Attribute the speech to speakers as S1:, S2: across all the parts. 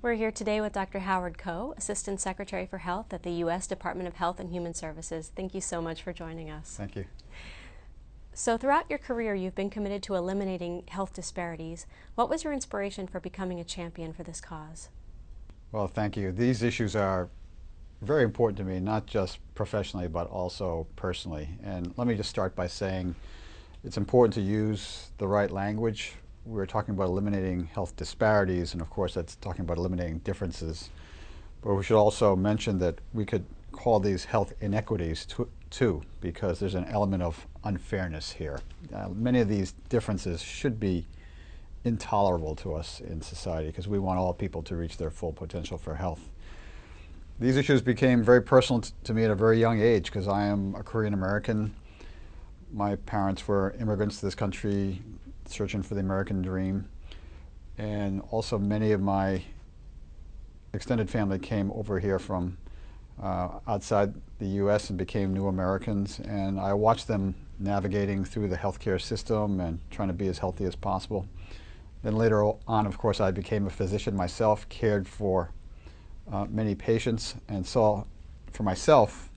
S1: We're here today with Dr. Howard Koh, Assistant Secretary for Health at the U.S. Department of Health and Human Services. Thank you so much for joining us.
S2: Thank you.
S1: So throughout your career, you've been committed to eliminating health disparities. What was your inspiration for becoming a champion for this cause?
S2: Well, thank you. These issues are very important to me, not just professionally, but also personally. And let me just start by saying it's important to use the right language. We're talking about eliminating health disparities, and of course that's talking about eliminating differences. But we should also mention that we could call these health inequities too, because there's an element of unfairness here. Many of these differences should be intolerable to us in society because we want all people to reach their full potential for health. These issues became very personal to me at a very young age because I am a Korean American. My parents were immigrants to this country searching for the American dream, and also many of my extended family came over here from outside the U.S. and became new Americans, and I watched them navigating through the healthcare system and trying to be as healthy as possible. Then later on, of course, I became a physician myself, cared for many patients, and saw for myself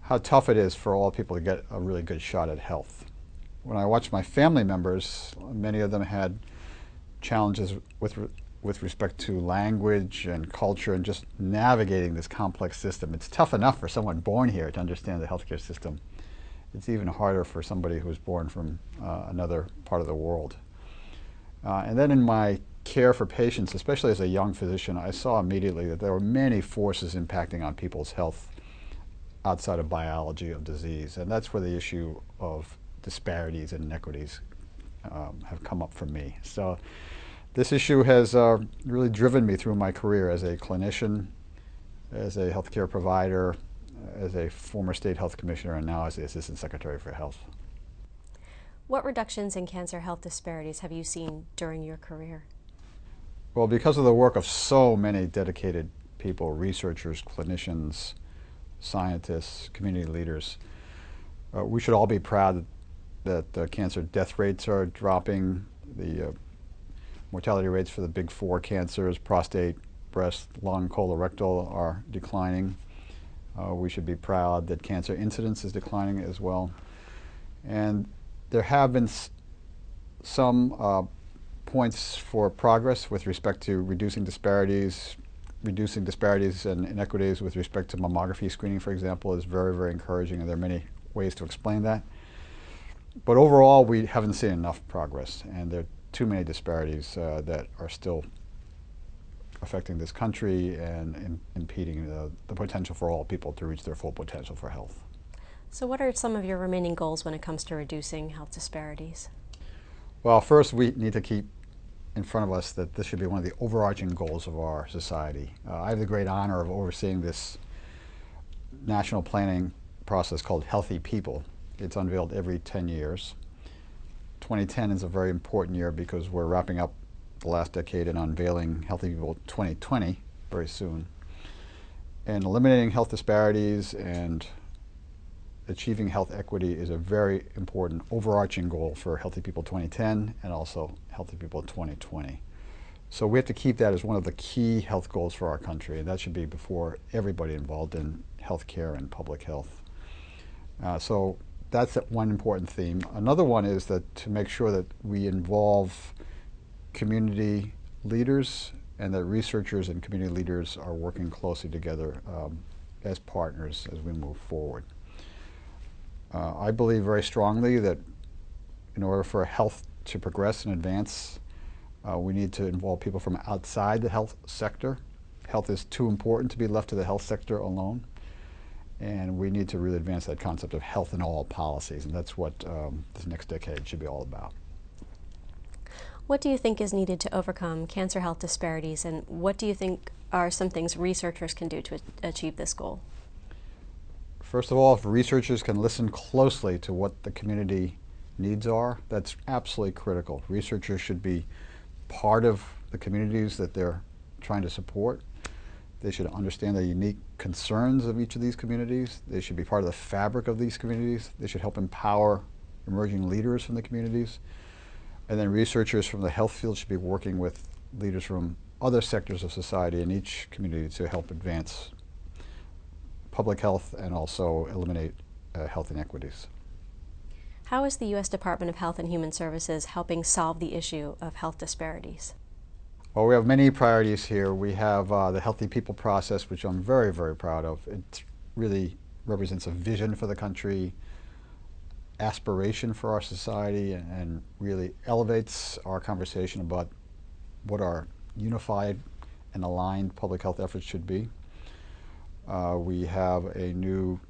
S2: how tough it is for all people to get a really good shot at health. When I watched my family members, many of them had challenges with respect to language and culture and just navigating this complex system. It's tough enough for someone born here to understand the healthcare system. It's even harder for somebody who was born from another part of the world. And then in my care for patients, especially as a young physician, I saw immediately that there were many forces impacting on people's health outside of biology of disease. And that's where the issue of disparities and inequities have come up for me. So this issue has really driven me through my career as a clinician, as a healthcare provider, as a former state health commissioner, and now as the Assistant Secretary for Health.
S1: What reductions in cancer health disparities have you seen during your career?
S2: Well, because of the work of so many dedicated people, researchers, clinicians, scientists, community leaders, we should all be proud that cancer death rates are dropping. The mortality rates for the big four cancers, prostate, breast, lung, colorectal, are declining. We should be proud that cancer incidence is declining as well. And there have been some points for progress with respect to reducing disparities and inequities with respect to mammography screening, for example, is very, very encouraging, and there are many ways to explain that. But overall, we haven't seen enough progress, and there are too many disparities that are still affecting this country and impeding the potential for all people to reach their full potential for health.
S1: So what are some of your remaining goals when it comes to reducing health disparities?
S2: Well, first, we need to keep in front of us that this should be one of the overarching goals of our society. I have the great honor of overseeing this national planning process called Healthy People. It's unveiled every 10 years. 2010 is a very important year because we're wrapping up the last decade and unveiling Healthy People 2020 very soon. And eliminating health disparities and achieving health equity is a very important overarching goal for Healthy People 2010 and also Healthy People 2020. So we have to keep that as one of the key health goals for our country, and that should be before everybody involved in healthcare and public health. So that's one important theme. Another one is that to make sure that we involve community leaders and that researchers and community leaders are working closely together as partners as we move forward. I believe very strongly that in order for health to progress and advance, we need to involve people from outside the health sector. Health is too important to be left to the health sector alone, and we need to really advance that concept of health in all policies, and that's what this next decade should be all about.
S1: What do you think is needed to overcome cancer health disparities, and what do you think are some things researchers can do to achieve this goal?
S2: First of all, if researchers can listen closely to what the community needs are, that's absolutely critical. Researchers should be part of the communities that they're trying to support. They should understand the unique concerns of each of these communities. They should be part of the fabric of these communities. They should help empower emerging leaders from the communities. And then researchers from the health field should be working with leaders from other sectors of society in each community to help advance public health and also eliminate health inequities.
S1: How is the U.S. Department of Health and Human Services helping solve the issue of health disparities?
S2: Well, we have many priorities here. We have the Healthy People process, which I'm very, very proud of. It really represents a vision for the country, aspiration for our society, and really elevates our conversation about what our unified and aligned public health efforts should be. We have a new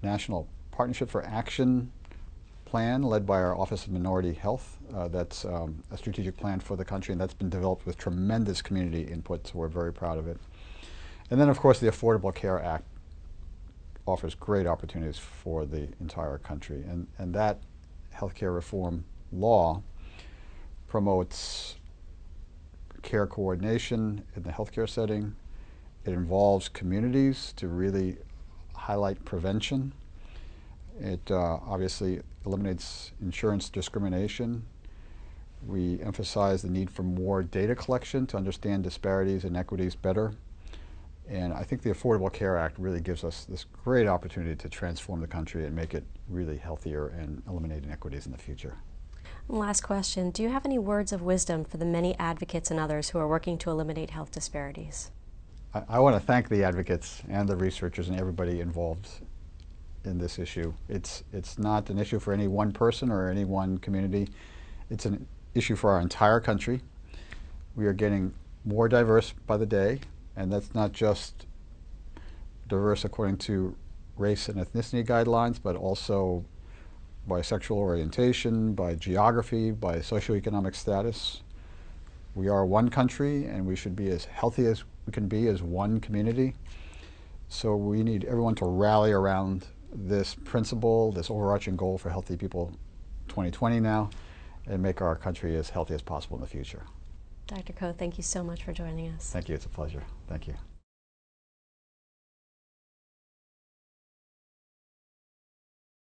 S2: National Partnership for Action plan led by our Office of Minority Health. That's a strategic plan for the country, and that's been developed with tremendous community input, so we're very proud of it. And then, of course, the Affordable Care Act offers great opportunities for the entire country. And that healthcare reform law promotes care coordination in the healthcare setting. It involves communities to really highlight prevention. It obviously eliminates insurance discrimination. We emphasize the need for more data collection to understand disparities and inequities better. And I think the Affordable Care Act really gives us this great opportunity to transform the country and make it really healthier and eliminate inequities in the future.
S1: Last question. Do you have any words of wisdom for the many advocates and others who are working to eliminate health disparities?
S2: I want to thank the advocates and the researchers and everybody involved in this issue. It's not an issue for any one person or any one community. It's an issue for our entire country. We are getting more diverse by the day, and that's not just diverse according to race and ethnicity guidelines, but also by sexual orientation, by geography, by socioeconomic status. We are one country, and we should be as healthy as we can be as one community. So we need everyone to rally around this principle, this overarching goal for Healthy People 2020 now, and make our country as healthy as possible in the future.
S1: Dr. Koh, thank you so much for joining us.
S2: Thank you. It's a pleasure. Thank you.